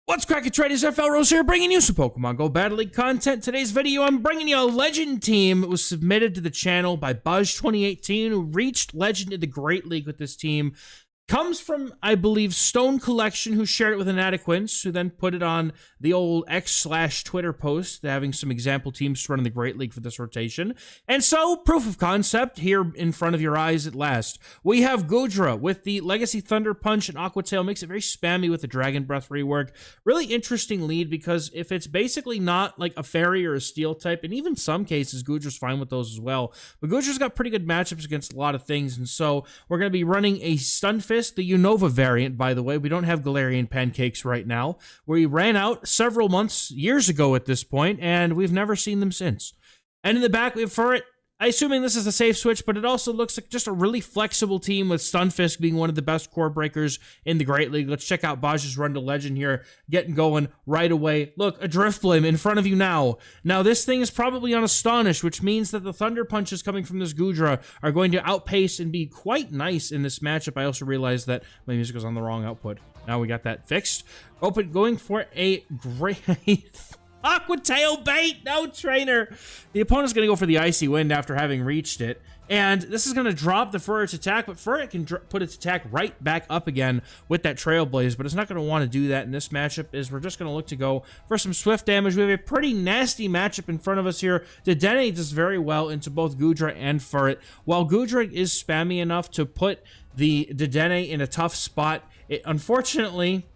What's cracking, traders? XehrFelrose here, bringing you some Pokemon GO Battle League content. Today's video, I'm bringing you a Legend team. It was submitted to the channel by Buzz2018, who reached Legend in the Great League with this team. Comes from, I believe, StoneCollection, who shared it with Inadequance, who then put it on the old X/Twitter post, having some example teams to run in the Great League for this rotation. And so, proof of concept here in front of your eyes at last. We have Goodra with the Legacy Thunder Punch and Aqua Tail, makes it very spammy with the Dragon Breath rework. Really interesting lead, because if it's basically not like a Fairy or a Steel type, and even some cases, Goodra's fine with those as well. But Goodra's got pretty good matchups against a lot of things, and so we're going to be running a Stunfisk, the Unova variant, by the way. We don't have Galarian Pancakes right now. We ran out several years ago at this point, and we've never seen them since. And in the back, we have Furret. I'm assuming this is a safe switch, but it also looks like just a really flexible team, with Stunfisk being one of the best core breakers in the Great League. Let's check out Baj's run to Legend here, getting going right away. Look, a Drifblim in front of you now. Now, this thing is probably on Astonish, which means that the Thunder Punches coming from this Goodra are going to outpace and be quite nice in this matchup. I also realized that my music was on the wrong output. Now we got that fixed. Going for a great... Aqua Tail bait! No, trainer! The opponent's going to go for the Icy Wind after having reached it. And this is going to drop the Furret's attack, but Furret can put its attack right back up again with that Trailblaze, but it's not going to want to do that in this matchup, as we're just going to look to go for some swift damage. We have a pretty nasty matchup in front of us here. Dedenne does very well into both Goodra and Furret. While Goodra is spammy enough to put the Dedenne in a tough spot, unfortunately...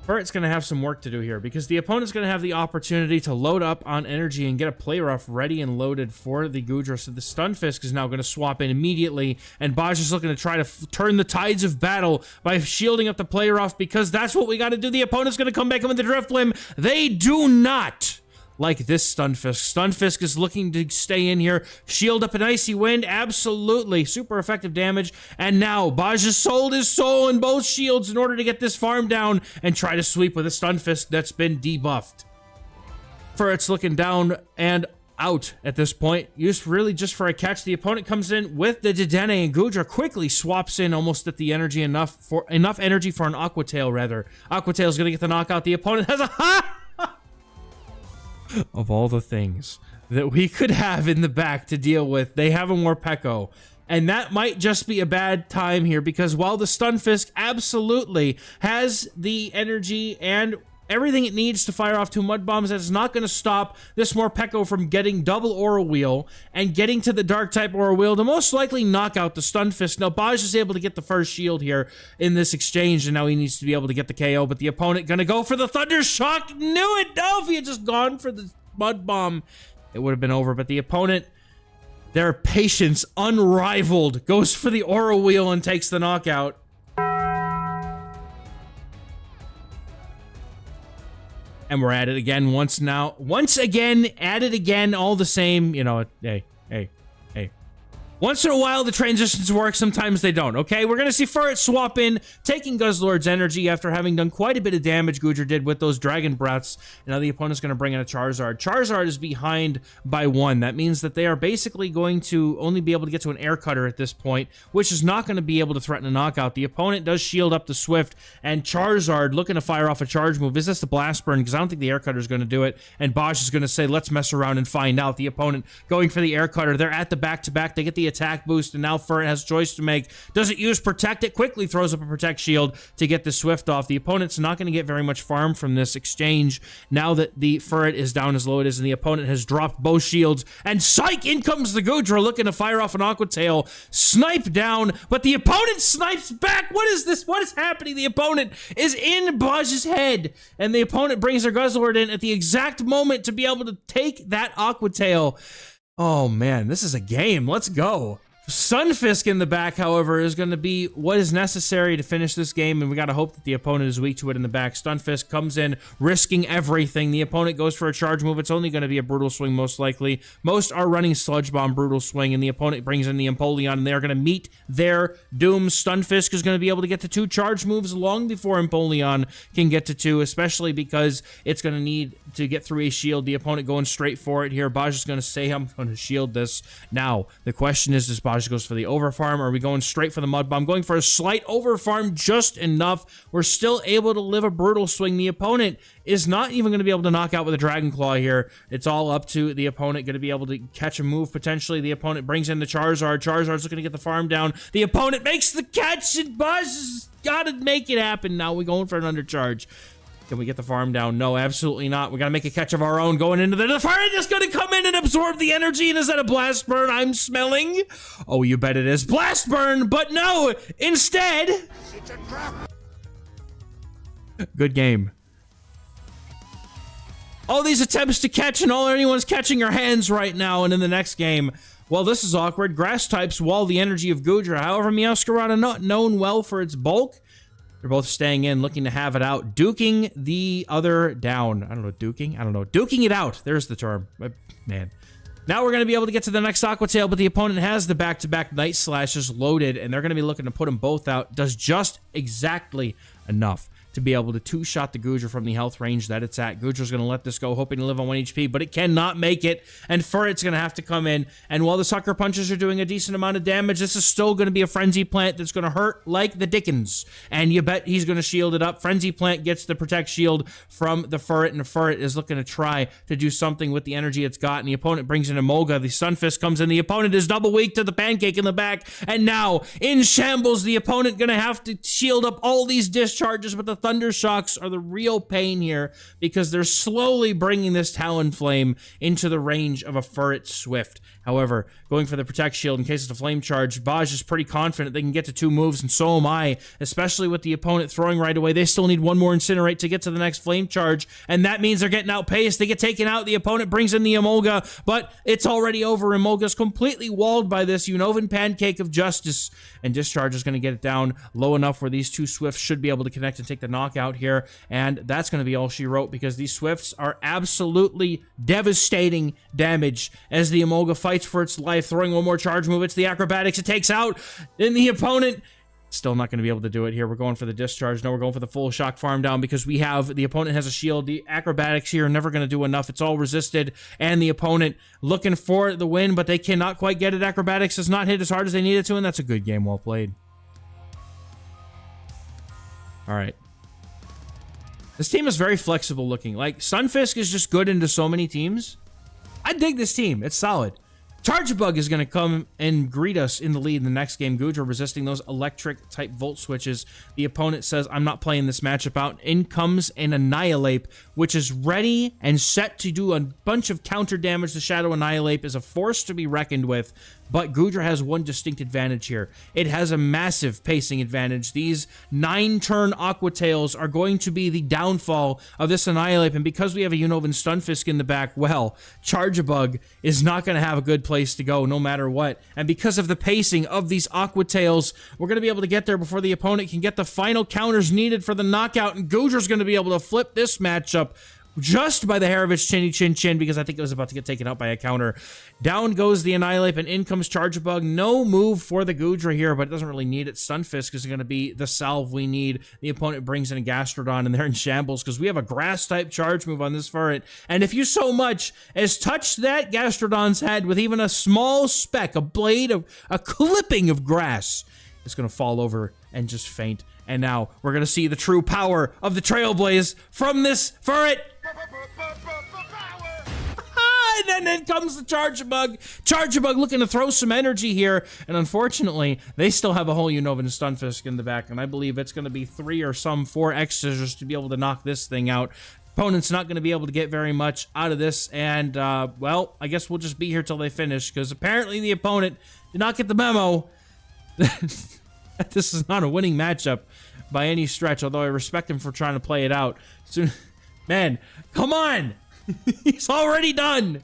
Furret's going to have some work to do here, because the opponent's going to have the opportunity to load up on energy and get a play rough ready and loaded for the Goodra. So the Stunfisk is now going to swap in immediately, and Baj is looking to try to turn the tides of battle by shielding up the play rough, because that's what we got to do. The opponent's going to come back in with the Drifblim. They do not like this Stunfisk. Stunfisk is looking to stay in here, shield up an Icy Wind, absolutely, super effective damage, and now Baj has sold his soul in both shields in order to get this farm down and try to sweep with a Stunfisk that's been debuffed. Furret's looking down and out at this point, used really just for a catch. The opponent comes in with the Dedenne, and Goodra quickly swaps in almost at the energy, enough energy for an Aqua Tail, rather. Aqua Tail's gonna get the knockout. The opponent has a of all the things that we could have in the back to deal with, they have a Morpeko. And that might just be a bad time here, because while the Stunfisk absolutely has the energy and everything it needs to fire off 2 Mud Bombs, that is not going to stop this Morpeko from getting double Aura Wheel and getting to the Dark-type Aura Wheel to most likely knock out the Stunfisk. Now, Baj is able to get the first shield here in this exchange, and now he needs to be able to get the KO, but the opponent going to go for the Thunder Shock. Knew it! No, if he had just gone for the Mud Bomb, it would have been over, but the opponent, their patience unrivaled, goes for the Aura Wheel and takes the knockout. And we're at it again once again, at it again, all the same, you know, hey. Once in a while, the transitions work, sometimes they don't, okay? We're gonna see Furret swap in, taking Guzzlord's energy after having done quite a bit of damage Goodra did with those Dragon Breaths. And now the opponent's gonna bring in a Charizard. Charizard is behind by 1. That means that they are basically going to only be able to get to an Air Cutter at this point, which is not gonna be able to threaten a knockout. The opponent does shield up the Swift, and Charizard looking to fire off a charge move. Is this the Blast Burn? Because I don't think the Air Cutter is gonna do it. And Baj is gonna say, let's mess around and find out. The opponent going for the Air Cutter. They're at the back-to-back. They get the attack boost, and now Furret has a choice to make. Does it use Protect? It quickly throws up a Protect shield to get the Swift off. The opponent's not going to get very much farm from this exchange now that the Furret is down as low it is, and the opponent has dropped both shields, and psych! In comes the Goodra looking to fire off an Aqua Tail. Snipe down, but the opponent snipes back! What is this? What is happening? The opponent is in Baj's head, and the opponent brings their Guzzlord in at the exact moment to be able to take that Aqua Tail. Oh man, this is a game. Let's go. Stunfisk in the back, however, is going to be what is necessary to finish this game, and we got to hope that the opponent is weak to it in the back. Stunfisk comes in, risking everything. The opponent goes for a charge move. It's only going to be a Brutal Swing, most likely. Most are running Sludge Bomb, Brutal Swing, and the opponent brings in the Empoleon, and they're going to meet their doom. Stunfisk is going to be able to get to 2 charge moves long before Empoleon can get to 2, especially because it's going to need to get through a shield. The opponent going straight for it here. Baj is going to say, I'm going to shield this. Now, the question is, does Baj Baj goes for the overfarm. Are we going straight for the mud bomb? Going for a slight overfarm, just enough. We're still able to live a brutal swing. The opponent is not even going to be able to knock out with a Dragon Claw here. It's all up to the opponent, going to be able to catch a move potentially. The opponent brings in the Charizard. Charizard's looking to get the farm down. The opponent makes the catch, and Baj has got to make it happen. Now we're going for an undercharge. Can we get the farm down? No, absolutely not. We got to make a catch of our own going into the fire. It's going to come in and absorb the energy. And is that a Blast Burn I'm smelling? Oh, you bet it is. Blast Burn, but no. Instead, it's a trap. Good game. All these attempts to catch, and all anyone's catching are hands right now. And in the next game, well, this is awkward. Grass types wall the energy of Goodra. However, Meowscarada, not known well for its bulk. They're both staying in, looking to have it out. Duking the other down. I don't know, duking? I don't know. Duking it out. There's the term. Man. Now we're going to be able to get to the next Aqua Tail, but the opponent has the back-to-back Night Slashes loaded, and they're going to be looking to put them both out. Does just exactly enough to be able to two-shot the Goodra from the health range that it's at. Goodra's going to let this go, hoping to live on 1 HP, but it cannot make it, and Furret's going to have to come in, and while the Sucker Punches are doing a decent amount of damage, this is still going to be a Frenzy Plant that's going to hurt like the dickens, and you bet he's going to shield it up. Frenzy Plant gets the Protect Shield from the Furret, and the Furret is looking to try to do something with the energy it's got, and the opponent brings in a Moga. The Sunfist comes in. The opponent is double weak to the Pancake in the back, and now, in shambles, the opponent going to have to shield up all these discharges, but the Thunder Shocks are the real pain here because they're slowly bringing this Talonflame into the range of a Furret Swift. However, going for the Protect Shield in case it's a Flame Charge, Baj is pretty confident they can get to 2 moves, and so am I, especially with the opponent throwing right away. They still need 1 more Incinerate to get to the next Flame Charge, and that means they're getting outpaced. They get taken out. The opponent brings in the Emolga, but it's already over. Emolga's completely walled by this Unova Pancake of Justice, and Discharge is going to get it down low enough where these 2 Swifts should be able to connect and take the knockout here, and that's going to be all she wrote because these Swifts are absolutely devastating damage as the Emolga fights for its life, throwing 1 more charge move. It's the Acrobatics it takes out, and the opponent still not going to be able to do it here. We're going for the Discharge. No, we're going for the full shock farm down because the opponent has a shield. The Acrobatics here are never going to do enough. It's all resisted, and the opponent looking for the win, but they cannot quite get it. Acrobatics does not hit as hard as they needed to, and that's a good game. Well played. All right. This team is very flexible looking. Like, Sunfisk is just good into so many teams. I dig this team. It's solid. Chargebug is going to come and greet us in the lead in the next game. Goodra resisting those electric-type Volt Switches. The opponent says, I'm not playing this matchup out. In comes an Annihilate, which is ready and set to do a bunch of counter damage. The Shadow Annihilate is a force to be reckoned with, but Goodra has one distinct advantage here. It has a massive pacing advantage. These 9-turn Aqua Tails are going to be the downfall of this Annihilate, and because we have a Unovan Stunfisk in the back, well, Chargebug is not going to have a good place to go no matter what. And because of the pacing of these Aqua Tails, we're going to be able to get there before the opponent can get the final counters needed for the knockout, and Goodra's going to be able to flip this matchup just by the hair of its chinny chin chin because I think it was about to get taken out by a counter. Down goes the Annihilate, and in comes Chargebug. No move for the Goodra here, but it doesn't really need it. Stunfisk is going to be the salve we need. The opponent brings in a Gastrodon, and they're in shambles because we have a Grass-type charge move on this Furret. And if you so much as touch that Gastrodon's head with even a small speck, a blade of a clipping of grass, it's going to fall over and just faint. And now we're going to see the true power of the Trailblaze from this Furret. And then comes the Chargebug. Chargebug looking to throw some energy here. And unfortunately, they still have a whole Unovan Stunfisk in the back. And I believe it's going to be 3 or some 4 X-Scissors to be able to knock this thing out. Opponent's not going to be able to get very much out of this. And, well, I guess we'll just be here till they finish. Because apparently the opponent did not get the memo. This is not a winning matchup by any stretch. Although I respect him for trying to play it out. So, man, come on. He's already done.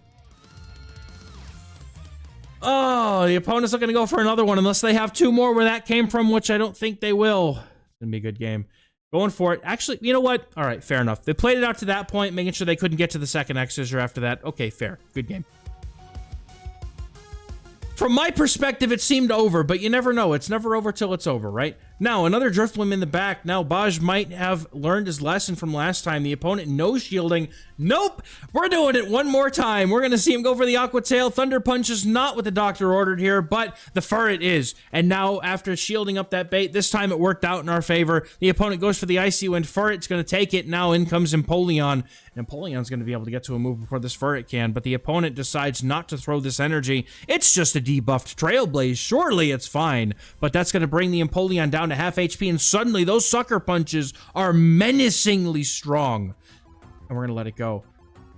Oh, the opponent's not going to go for another one unless they have 2 more where that came from, which I don't think they will. It's going to be a good game. Going for it. Actually, you know what? All right, fair enough. They played it out to that point, making sure they couldn't get to the second X-Scissor after that. Okay, fair. Good game. From my perspective, it seemed over, but you never know. It's never over till it's over, right? Now, another Drifloon in the back. Now, Baj might have learned his lesson from last time. The opponent no shielding. Nope! We're doing it one more time. We're going to see him go for the Aqua Tail. Thunder Punch is not what the doctor ordered here, but the Furret is. And now, after shielding up that bait, this time it worked out in our favor. The opponent goes for the Icy Wind. Furret's going to take it. Now in comes Empoleon. Empoleon's going to be able to get to a move before this Furret can, but the opponent decides not to throw this energy. It's just a debuffed Trailblaze. Surely it's fine, but that's going to bring the Empoleon down to half HP, and suddenly those Sucker Punches are menacingly strong. And we're going to let it go.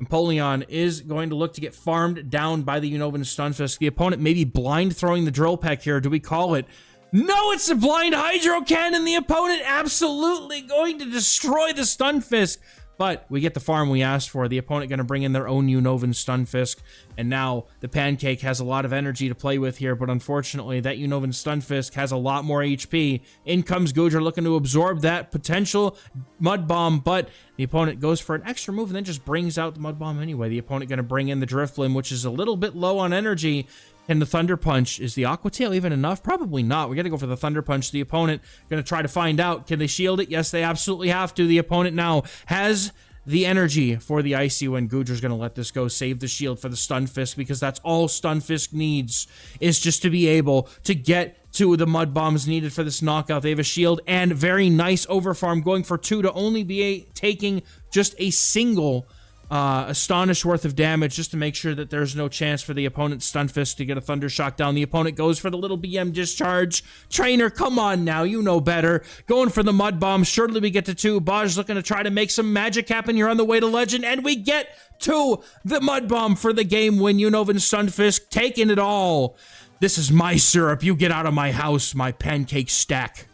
Empoleon is going to look to get farmed down by the Unova Stunfisk. The opponent may be blind throwing the Drill Peck here. Do we call it? No, it's a blind Hydro Cannon. The opponent absolutely going to destroy the Stunfisk. But we get the farm we asked for. The opponent going to bring in their own Unovan Stunfisk. And now the Pancake has a lot of energy to play with here. But unfortunately, that Unovan Stunfisk has a lot more HP. In comes Goodra looking to absorb that potential Mud Bomb. But the opponent goes for an extra move and then just brings out the Mud Bomb anyway. The opponent going to bring in the Drifloon, which is a little bit low on energy. And the Thunder Punch, is the Aqua Tail even enough? Probably not. We got to go for the Thunder Punch. The opponent going to try to find out. Can they shield it? Yes, they absolutely have to. The opponent now has the energy for the Icy Wind. Goodra's going to let this go. Save the shield for the Stunfisk, because that's all Stunfisk needs, is just to be able to get to the Mud Bombs needed for this knockout. They have a shield and very nice overfarm, going for 2 to only be taking just a single Astonish worth of damage, just to make sure that there's no chance for the opponent's Stunfisk to get a Thunder Shock down. The opponent goes for the little BM Discharge. Trainer, come on now, you know better. Going for the Mud Bomb. Surely we get to 2. Baj looking to try to make some magic happen. You're on the way to Legend, and we get to the Mud Bomb for the game win. Unovan Stunfisk taking it all. This is my syrup. You get out of my house, my pancake stack.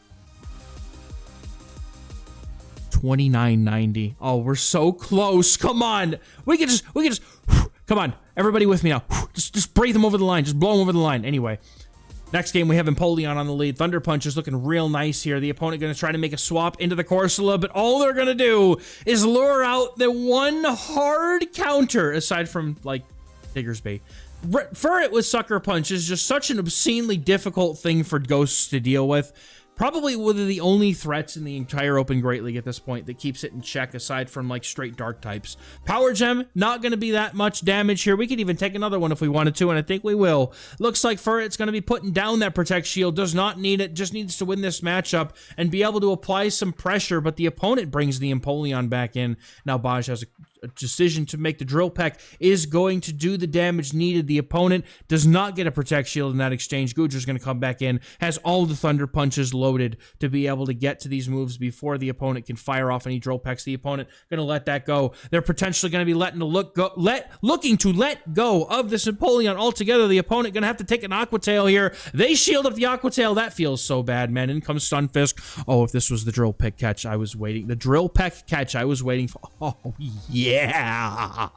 29.90. Oh, we're so close. Come on. We can just, come on. Everybody with me now. Just breathe them over the line. Just blow them over the line. Anyway, next game we have Empoleon on the lead. Thunder Punch is looking real nice here. The opponent going to try to make a swap into the Corsola, but all they're going to do is lure out the one hard counter, aside from, like, Digger's Bait. Furret with Sucker Punch is just such an obscenely difficult thing for Ghosts to deal with. Probably one of the only threats in the entire Open Great League at this point that keeps it in check, aside from, like, straight Dark types. Power Gem, not going to be that much damage here. We could even take another one if we wanted to, and I think we will. Looks like Furret's going to be putting down that Protect Shield. Does not need it. Just needs to win this matchup and be able to apply some pressure, but the opponent brings the Empoleon back in. Now Baj has a decision to make. The Drill Peck is going to do the damage needed. The opponent does not get a Protect Shield in that exchange. Goodra's going to come back in, has all the Thunder Punches loaded to be able to get to these moves before the opponent can fire off any Drill Pecks. The opponent going to let that go. They're potentially going to be looking to let go of this Empoleon altogether. The opponent going to have to take an Aqua Tail here. They shield up the Aqua Tail. That feels so bad, man. In comes Stunfisk. Oh, if this was the Drill Peck catch I was waiting. The Drill Peck catch I was waiting for. Oh, yeah.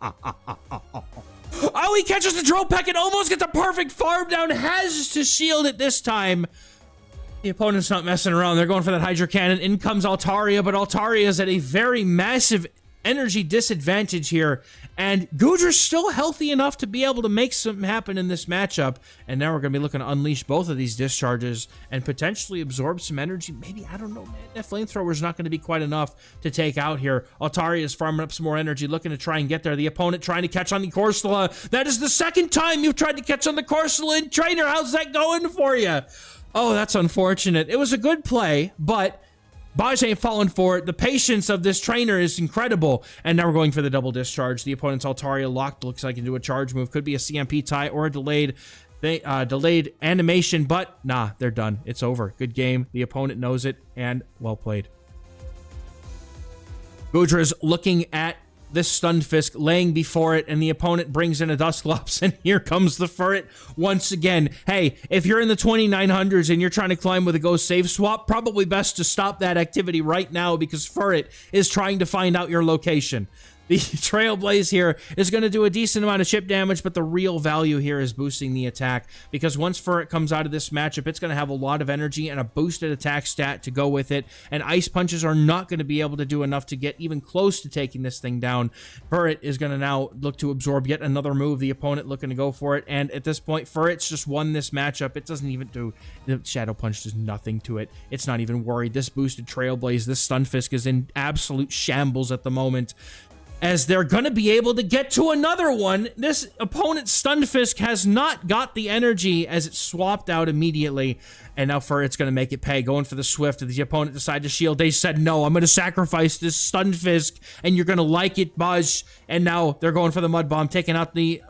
Oh, he catches the Drill Peck and almost gets a perfect farm down. Has to shield it this time. The opponent's not messing around. They're going for that Hydro Cannon. In comes Altaria, but Altaria is at a very massive energy disadvantage here. And Goodra's still healthy enough to be able to make something happen in this matchup. And now we're going to be looking to unleash both of these discharges and potentially absorb some energy. Maybe, I don't know, man. That Flamethrower is not going to be quite enough to take out here. Altaria is farming up some more energy, looking to try and get there. The opponent trying to catch on the Corsola. That is the second time you've tried to catch on the Corsola. And Trainer, how's that going for you? Oh, that's unfortunate. It was a good play, but Baj ain't falling for it. The patience of this Trainer is incredible. And now we're going for the double discharge. The opponent's Altaria locked. Looks like he can do a charge move. Could be a CMP tie or a delayed animation, but nah, they're done. It's over. Good game. The opponent knows it, and well played. Goodra's looking at this Stunfisk, laying before it, and the opponent brings in a Dusclops, and here comes the Furret once again. Hey, if you're in the 2900s and you're trying to climb with a Ghost Save Swap, probably best to stop that activity right now, because Furret is trying to find out your location. The Trailblaze here is going to do a decent amount of chip damage, but the real value here is boosting the attack, because once Furret comes out of this matchup, it's going to have a lot of energy and a boosted attack stat to go with it, and Ice Punches are not going to be able to do enough to get even close to taking this thing down. Furret is going to now look to absorb yet another move, the opponent looking to go for it, and at this point, Furret's just won this matchup. It doesn't even do... The Shadow Punch does nothing to it. It's not even worried. This boosted Trailblaze, this Stunfisk is in absolute shambles at the moment, as they're going to be able to get to another one. This opponent's Stunfisk has not got the energy as it swapped out immediately, and now Furret's going to make it pay, going for the Swift. If the opponent decided to shield, they said, no, I'm going to sacrifice this Stunfisk, and you're going to like it, Buzz. And now they're going for the Mud Bomb, taking out the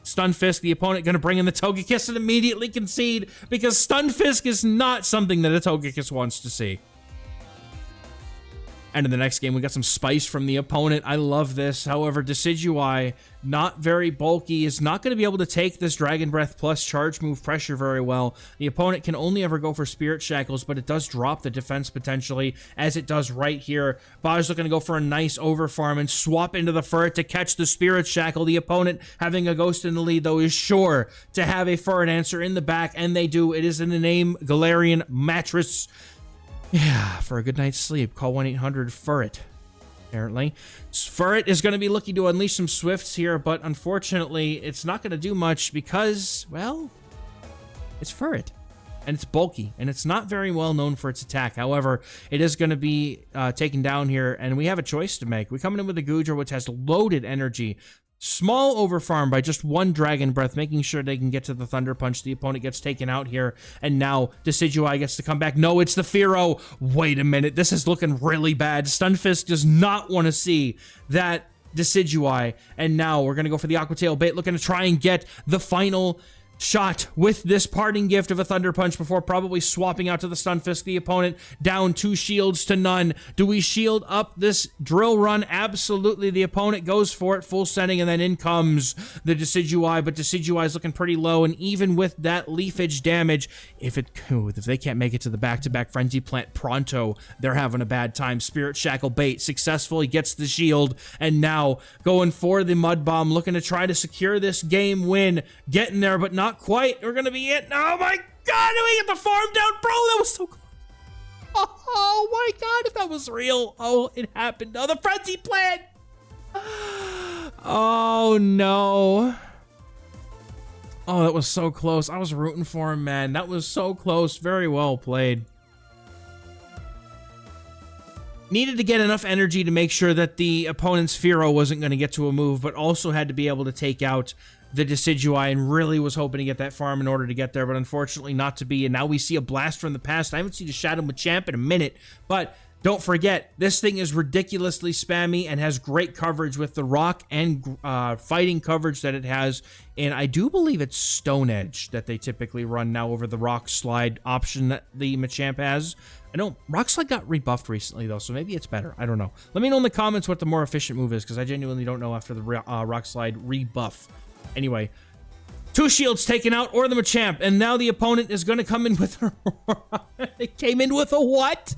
Stunfisk. The opponent going to bring in the Togekiss and immediately concede, because Stunfisk is not something that a Togekiss wants to see. And in the next game, we got some spice from the opponent. I love this. However, Decidueye, not very bulky, is not going to be able to take this Dragon Breath plus charge move pressure very well. The opponent can only ever go for Spirit Shackles, but it does drop the defense potentially, as it does right here. Baj looking to go for a nice overfarm and swap into the Furret to catch the Spirit Shackle. The opponent, having a Ghost in the lead, though, is sure to have a Furret answer in the back, and they do. It is in the name Galarian Mattress. Yeah, for a good night's sleep, call 1-800-FURRET, apparently. Furret is going to be looking to unleash some Swifts here, but unfortunately, it's not going to do much because, well, it's Furret, and it's bulky, and it's not very well known for its attack. However, it is going to be taken down here, and we have a choice to make. We're coming in with a Goodra, which has loaded energy. Small overfarm by just one Dragon Breath, making sure they can get to the Thunder Punch. The opponent gets taken out here, and now Decidueye gets to come back. No, it's the Fearow. Wait a minute, this is looking really bad. Stunfisk does not want to see that Decidueye, and now we're going to go for the Aqua Tail Bait, looking to try and get the final shot with this parting gift of a Thunder Punch before probably swapping out to the Stunfisk. The opponent down 2 shields to none. Do we shield up this Drill Run? Absolutely. The opponent goes for it, full sending, and then in comes the Decidueye, but Decidueye is looking pretty low, and even with that leafage damage, if they can't make it to the back-to-back Frenzy Plant pronto, they're having a bad time. Spirit Shackle Bait successfully gets the shield, and now going for the Mud Bomb, looking to try to secure this game win. Getting there, but not quite. We're gonna be it. Oh my god, do we get the farm down? Bro, that was so close. Oh my god, if that was real. Oh, it happened. Oh, the Frenzy Plant. Oh no. Oh, that was so close. I was rooting for him, man. That was so close. Very well played. Needed to get enough energy to make sure that the opponent's Fearow wasn't going to get to a move, but also had to be able to take out the Decidueye, and really was hoping to get that farm in order to get there, but unfortunately not to be. And now we see a blast from the past. I haven't seen a Shadow Machamp in a minute, but don't forget, this thing is ridiculously spammy and has great coverage with the rock and fighting coverage that it has. And I do believe it's Stone Edge that they typically run now over the Rock Slide option that the Machamp has. I know Rock Slide got rebuffed recently, though, so maybe it's better. I don't know. Let me know in the comments what the more efficient move is, because I genuinely don't know after the Rock Slide rebuff. Anyway, 2 shields taken out, or the Machamp, and now the opponent is going to come in with Aurora. It came in with a what?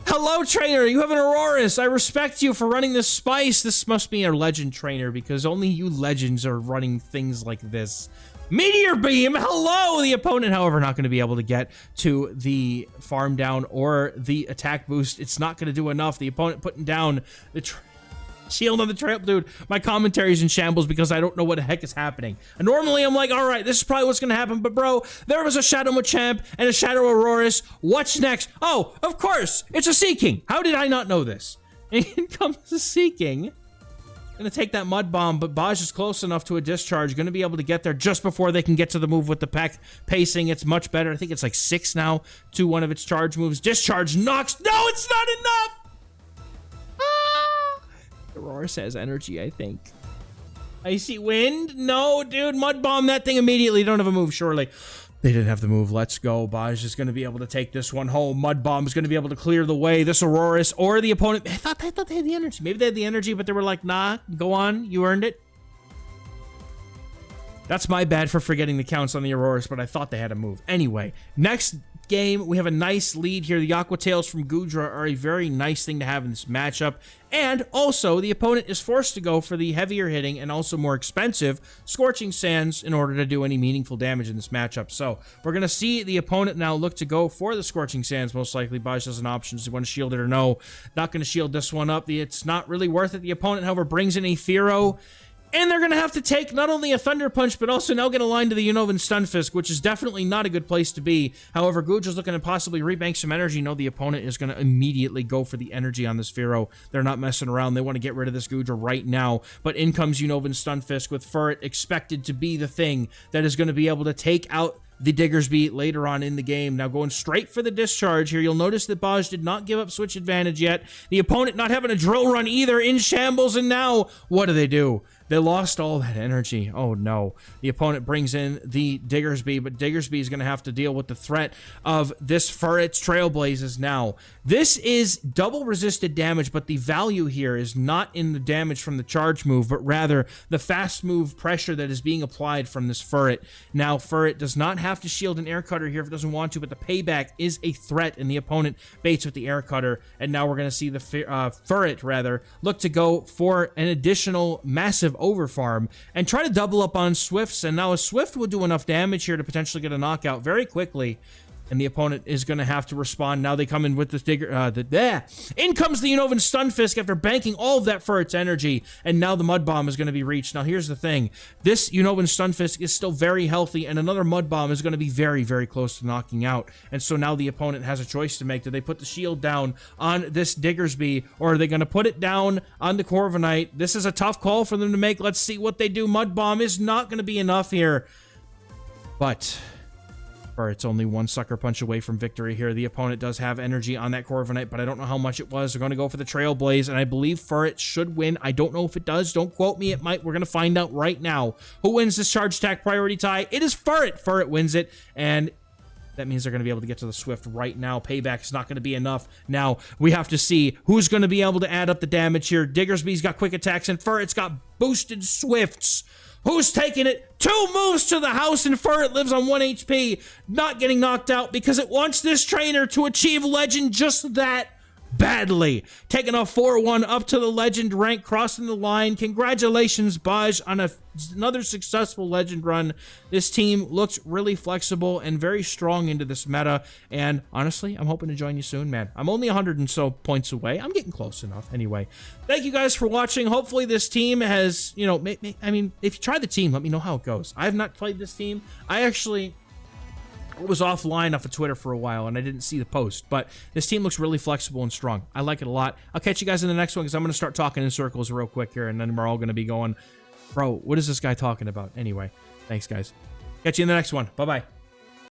Hello, trainer. You have an Aurorus. I respect you for running this spice. This must be a legend trainer, because only you legends are running things like this. Meteor Beam. Hello. The opponent, however, not going to be able to get to the farm down or the attack boost. It's not going to do enough. The opponent putting down the shield on the trail. Dude, my commentary's in shambles because I don't know what the heck is happening. And normally I'm like, all right, this is probably what's gonna happen, but bro, there was a Shadow Machamp and a Shadow Aurorus. What's next? Oh, of course, it's a Seaking. How did I not know this? And in comes the Seaking. Gonna take that Mud Bomb, but Baj is close enough to a Discharge. Gonna be able to get there just before they can get to the move with the peck pacing. It's much better. I think it's like 6 now to one of its charge moves. Discharge knocks. No, it's not enough. Aurora has energy, I think. Icy Wind? No, dude. Mud Bomb that thing immediately. Don't have a move, surely. They didn't have the move. Let's go. Baj is going to be able to take this one home. Mud Bomb is going to be able to clear the way. This Aurorus or the opponent. I thought they had the energy. Maybe they had the energy, but they were like, nah, go on. You earned it. That's my bad for forgetting the counts on the Aurorus, but I thought they had a move. Anyway, next game. We have a nice lead here. The Aqua Tails from Goodra are a very nice thing to have in this matchup. And also, the opponent is forced to go for the heavier hitting and also more expensive Scorching Sands in order to do any meaningful damage in this matchup. So, we're going to see the opponent now look to go for the Scorching Sands, most likely. Baj has an option. Does he want to shield it or no? Not going to shield this one up. It's not really worth it. The opponent, however, brings in a Fearow. And they're going to have to take not only a Thunder Punch, but also now get a line to the Unova and Stunfisk, which is definitely not a good place to be. However, Goodra's looking to possibly rebank some energy. You know the opponent is going to immediately go for the energy on this Fearow. They're not messing around. They want to get rid of this Goodra right now. But in comes Unova and Stunfisk with Furret expected to be the thing that is going to be able to take out the Diggersby later on in the game. Now going straight for the discharge here. You'll notice that Baj did not give up switch advantage yet. The opponent not having a drill run either, in shambles, and now what do? They lost all that energy. Oh no. The opponent brings in the Diggersby, but Diggersby is going to have to deal with the threat of this Furret's Trailblazes now. This is double resisted damage, but the value here is not in the damage from the charge move, but rather the fast move pressure that is being applied from this Furret. Now, Furret does not have to shield an Air Cutter here if it doesn't want to, but the payback is a threat, and the opponent baits with the Air Cutter, and now we're going to see the Furret, rather, look to go for an additional massive overfarm and try to double up on Swifts, and now a Swift will do enough damage here to potentially get a knockout very quickly, and the opponent is going to have to respond. Now they come in with this Digger, in comes the Unova and Stunfisk after banking all of that for its energy, and now the Mud Bomb is going to be reached. Now here's the thing, this Unova and Stunfisk is still very healthy, and another Mud Bomb is going to be very, very close to knocking out, and so now the opponent has a choice to make. Do they put the shield down on this Diggersby, or are they going to put it down on the Corviknight? This is a tough call for them to make. Let's see what they do. Mud Bomb is not going to be enough here, but it's only one Sucker Punch away from victory here. The opponent does have energy on that Corviknight, but I don't know how much it was. They're going to go for the Trailblaze, and I believe Furret should win. I don't know if it does. Don't quote me. It might. We're going to find out right now. Who wins this Charge Attack Priority Tie? It is Furret. Furret wins it, and that means they're going to be able to get to the Swift right now. Payback is not going to be enough. Now, we have to see who's going to be able to add up the damage here. Diggersby's got quick attacks, and Furret's got boosted Swifts. Who's taking it? 2 moves to the house, and Furret lives on 1 HP, not getting knocked out because it wants this trainer to achieve Legend just that badly. Taking a 4-1 up to the Legend rank, crossing the line. Congratulations, Baj, on another successful Legend run. This team looks really flexible and very strong into this meta, and honestly, I'm hoping to join you soon, man. I'm only 100 and so points away. I'm getting close enough. Anyway, thank you guys for watching. Hopefully this team has, you know, I mean, if you try the team, let me know how it goes. I have not played this team. I was offline off of Twitter for a while, and I didn't see the post, but this team looks really flexible and strong. I like it a lot. I'll catch you guys in the next one, because I'm going to start talking in circles real quick here, and then we're all going to be going, bro, what is this guy talking about? Anyway, thanks, guys. Catch you in the next one. Bye-bye.